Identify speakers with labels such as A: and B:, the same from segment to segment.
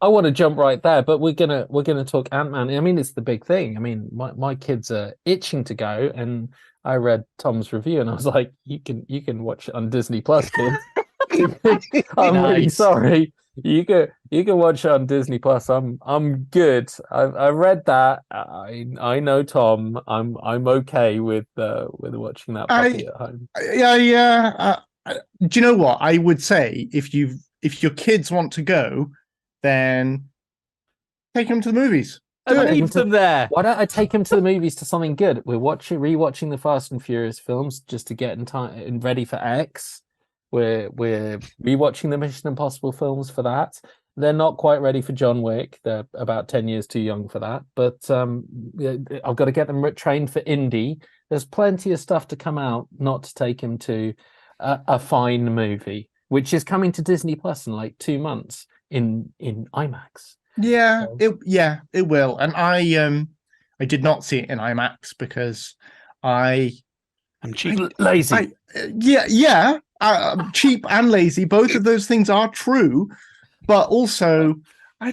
A: I want to jump right there, but we're gonna talk Ant-Man. I mean, it's the big thing. I mean, my kids are itching to go, and I read Tom's review, and I was like, you can watch it on Disney Plus, kids. I'm really
B: Nice.
A: sorry. You can watch it on Disney Plus. I'm good. I read that. I know Tom. I'm okay with watching that
C: I
A: puppy at home.
C: yeah yeah. Do you know what I would say if your kids want to go, then take them to the movies. Do
B: And
C: it.
B: leave them there.
A: Why don't I take him to the movies to something good? We're rewatching the Fast and Furious films just to get in time and ready for X. We're rewatching the Mission Impossible films for that. They're not quite ready for John Wick. They're about 10 years too young for that. But yeah, I've got to get them trained for Indy. There's plenty of stuff to come out not to take him to a fine movie, which is coming to Disney Plus in like 2 months in IMAX.
C: Yeah,
A: So,
C: it will. And I did not see it in IMAX because I
B: I'm cheap.
A: lazy.
C: cheap and lazy. Both of those things are true, but also I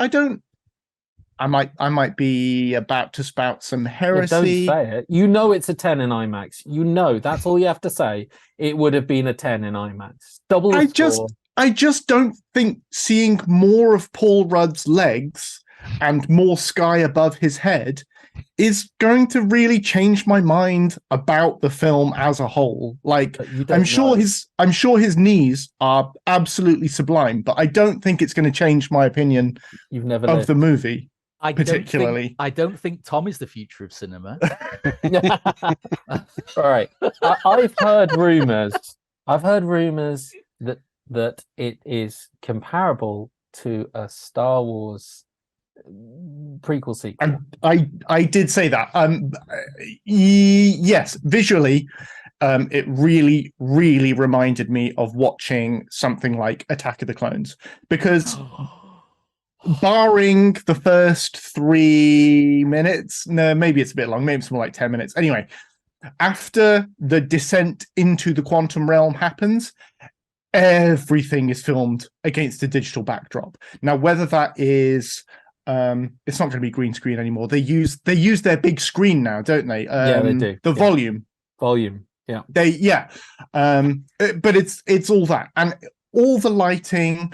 C: don't. I might be about to spout some
A: Yeah,
C: heresy.
A: don't say it. You know it's a 10 in IMAX. You know that's all you have to say. It would have been a 10 in IMAX. Double the score.
C: I just don't think seeing more of Paul Rudd's legs and more sky above his head is going to really change my mind about the film as a whole. Like,
A: But you don't know.
C: I'm sure his knees are absolutely sublime, but I don't think it's going to change my opinion
A: You've never
C: of
A: lived.
C: the movie.
B: I
C: Particularly.
B: I don't think Tom is the future of cinema.
A: All right. I've heard rumors. I've heard rumors that it is comparable to a Star Wars prequel sequel.
C: I did say that. Yes, visually, it really, really reminded me of watching something like Attack of the Clones because barring the first 3 minutes, no, maybe it's a bit long, maybe it's more like 10 minutes. Anyway, after the descent into the quantum realm happens, everything is filmed against a digital backdrop. Now, whether that is it's not going to be green screen anymore. They use their big screen now, don't they?
A: Yeah, they do.
C: The
A: Yeah. Volume. Yeah.
C: But it's all that, and all the lighting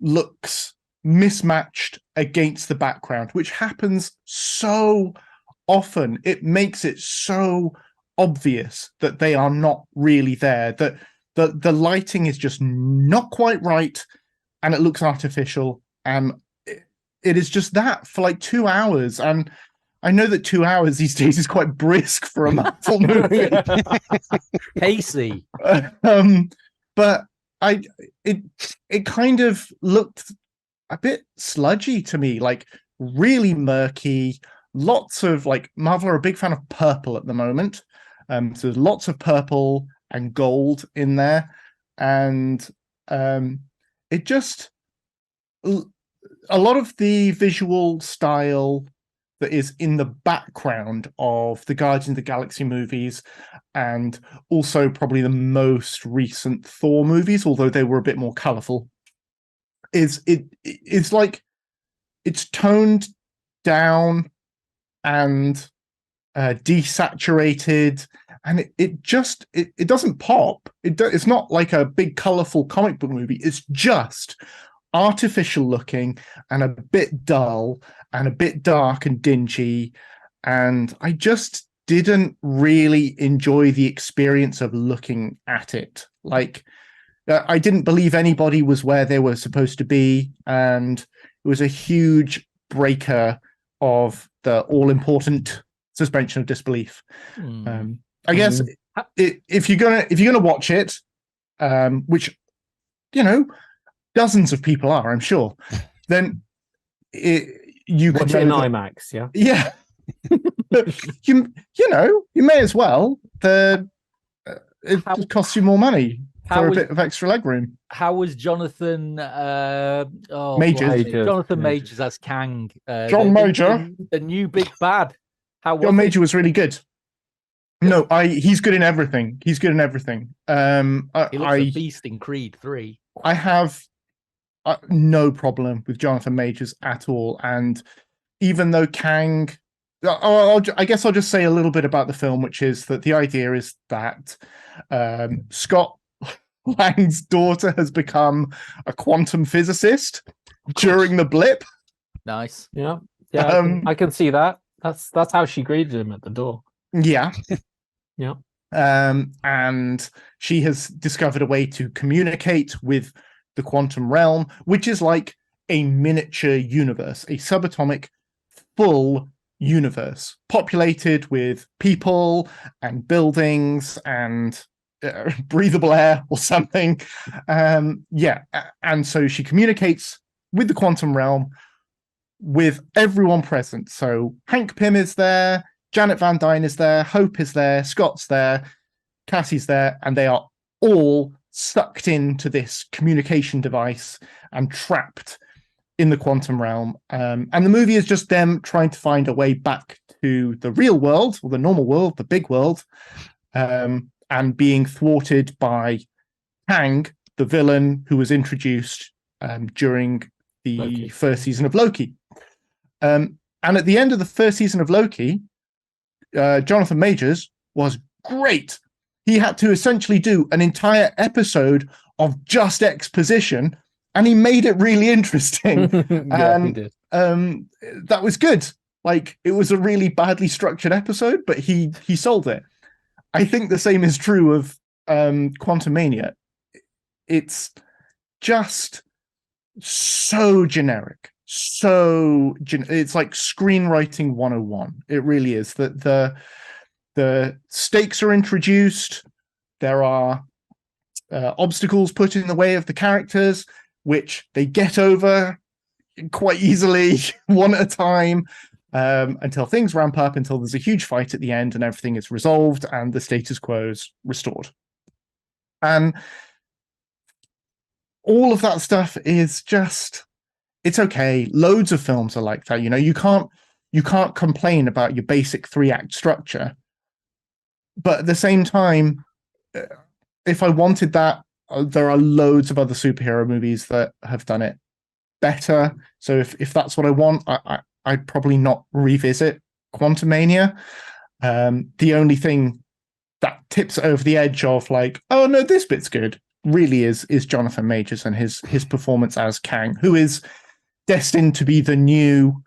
C: looks mismatched against the background, which happens so often. It makes it so obvious that they are not really there. That the lighting is just not quite right, and it looks artificial, and it is just that for like 2 hours. And I know that 2 hours these days is quite brisk for a Marvel movie.
B: Casey.
C: But it kind of looked a bit sludgy to me, like really murky. Lots of like Marvel are a big fan of purple at the moment. So there's lots of purple and gold in there. And it just a lot of the visual style that is in the background of the Guardians of the Galaxy movies, and also probably the most recent Thor movies, although they were a bit more colorful, it's like it's toned down and desaturated, and it doesn't pop. It's not like a big colorful comic book movie. It's just artificial looking and a bit dull and a bit dark and dingy, and I just didn't really enjoy the experience of looking at it. Like, I didn't believe anybody was where they were supposed to be, and it was a huge breaker of the all-important suspension of disbelief. I guess if you're gonna watch it, which dozens of people are, I'm sure, then you
A: watch it in IMAX.
C: Yeah. you may as well. It costs you more money for a bit of extra legroom.
B: How was Jonathan
C: Majors?
B: Jonathan Majors as Kang.
C: John Major,
B: the new big bad. How was
C: John Major was really good. No, he's good in everything. He's good in everything.
B: He looks a beast in Creed 3.
C: I have no problem with Jonathan Majors at all. And even though Kang, I guess I'll just say a little bit about the film, which is that the idea is that Scott Lang's daughter has become a quantum physicist during the blip.
B: Nice.
A: Yeah, I can see that. That's how she greeted him at the door.
C: Yeah.
A: Yeah.
C: And she has discovered a way to communicate with the quantum realm, which is like a miniature universe, a subatomic full universe populated with people and buildings and breathable air or something. And so she communicates with the quantum realm with everyone present. So Hank Pym is there, Janet Van Dyne is there, Hope is there, Scott's there, Cassie's there, and they are all sucked into this communication device and trapped in the quantum realm. And the movie is just them trying to find a way back to the real world, or the normal world, the big world, and being thwarted by Kang, the villain who was introduced during the first season of Loki. And at the end of the first season of Loki, Jonathan Majors was great. He had to essentially do an entire episode of just exposition, and he made it really interesting.
A: He did.
C: That was good. Like, it was a really badly structured episode, but he sold it. I think the same is true of Quantumania. It's just so generic. It's like screenwriting 101. It really is. That the stakes are introduced. There are obstacles put in the way of the characters, which they get over quite easily, one at a time, until things ramp up, until there's a huge fight at the end and everything is resolved and the status quo is restored. And all of that stuff is just, it's okay. Loads of films are like that. You know, you can't complain about your basic 3-act structure. But at the same time, if I wanted that, there are loads of other superhero movies that have done it better. So if that's what I want, I'd probably not revisit Quantumania. The only thing that tips it over the edge of like, oh no, this bit's good, really is Jonathan Majors and his performance as Kang, who is destined to be the new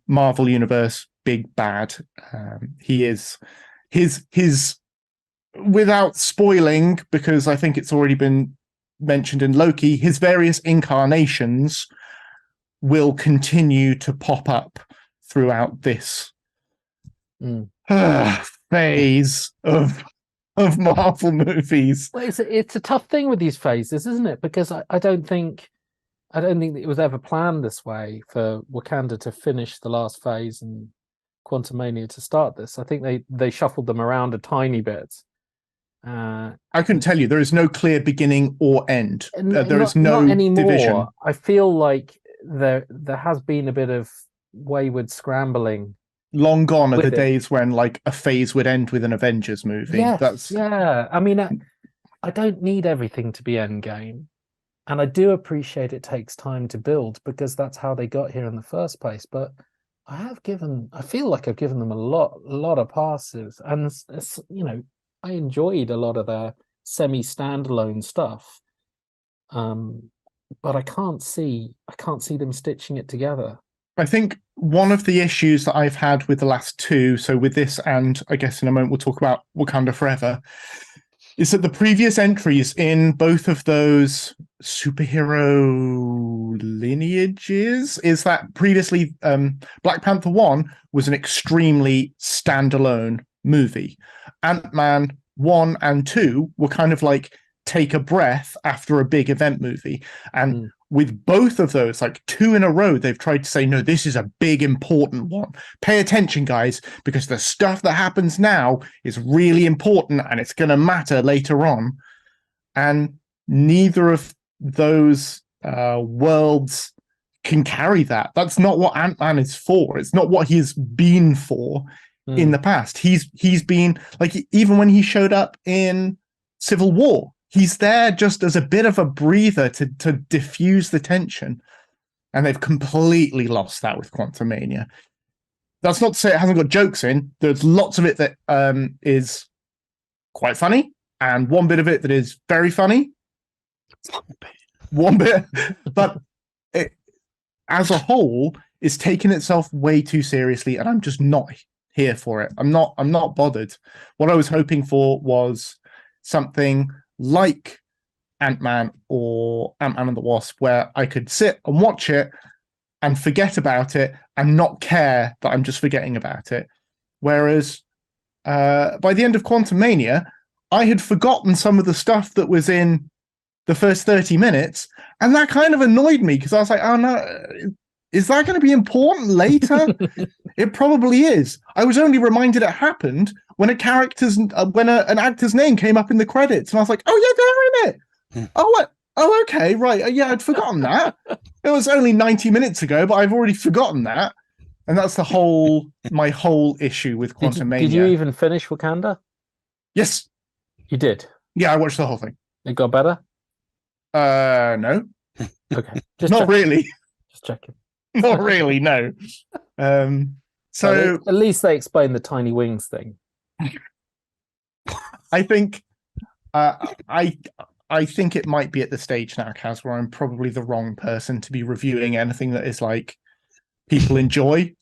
C: Marvel Universe big bad. He is his without spoiling, because I think it's already been mentioned in Loki, his various incarnations will continue to pop up throughout this phase of Marvel movies.
A: Well, it's a tough thing with these phases, isn't it? Because I don't think it was ever planned this way for Wakanda to finish the last phase and Quantumania to start this. I think they shuffled them around a tiny bit.
C: I couldn't tell you. There is no clear beginning or end. There is no
A: not anymore.
C: division.
A: I feel like there has been a bit of wayward scrambling.
C: Long gone are the
A: with it.
C: days when like a phase would end with an Avengers movie.
A: Yes, yeah. I mean, I don't need everything to be Endgame, and I do appreciate it takes time to build, because that's how they got here in the first place. But I feel like I've given them a lot of passes, and you know, I enjoyed a lot of their semi-standalone stuff, but I can't see them stitching it together.
C: I think one of the issues that I've had with the last two, so with this and I guess in a moment we'll talk about Wakanda Forever, is that the previous entries in both of those superhero lineages is that previously Black Panther 1 was an extremely standalone movie. Ant-Man 1 and 2 were kind of like take a breath after a big event movie. And with both of those, like 2 in a row, they've tried to say, no, this is a big, important one. Pay attention, guys, because the stuff that happens now is really important and it's going to matter later on. And neither of those worlds can carry that. That's not what Ant-Man is for. It's not what he's been for in the past. He's been like, even when he showed up in Civil War, he's there just as a bit of a breather to diffuse the tension. And they've completely lost that with Quantumania. That's not to say it hasn't got jokes in. There's lots of it that is quite funny, and one bit of it that is very funny. One bit, but it, as a whole, is taking itself way too seriously, and I'm just not here for it. I'm not bothered. What I was hoping for was something like Ant-Man or Ant-Man and the Wasp, where I could sit and watch it and forget about it and not care that I'm just forgetting about it. Whereas by the end of Quantumania, I had forgotten some of the stuff that was in the first 30 minutes, and that kind of annoyed me because I was like, oh no, is that going to be important later? It probably is. I was only reminded it happened when an actor's name came up in the credits, and I was like, oh yeah, they're in it. Oh, what? Oh, okay, right. Yeah, I'd forgotten that. It was only 90 minutes ago, but I've already forgotten that. And that's my whole issue with Quantumania.
A: Did you even finish Wakanda?
C: Yes.
A: You did?
C: Yeah, I watched the whole thing.
A: It got better?
C: No.
A: Okay.
C: Not really.
A: Just checking.
C: Not really, no. So
A: at least they explained the tiny wings thing.
C: I think I think it might be at the stage now, Kaz, where I'm probably the wrong person to be reviewing anything that is like people enjoy.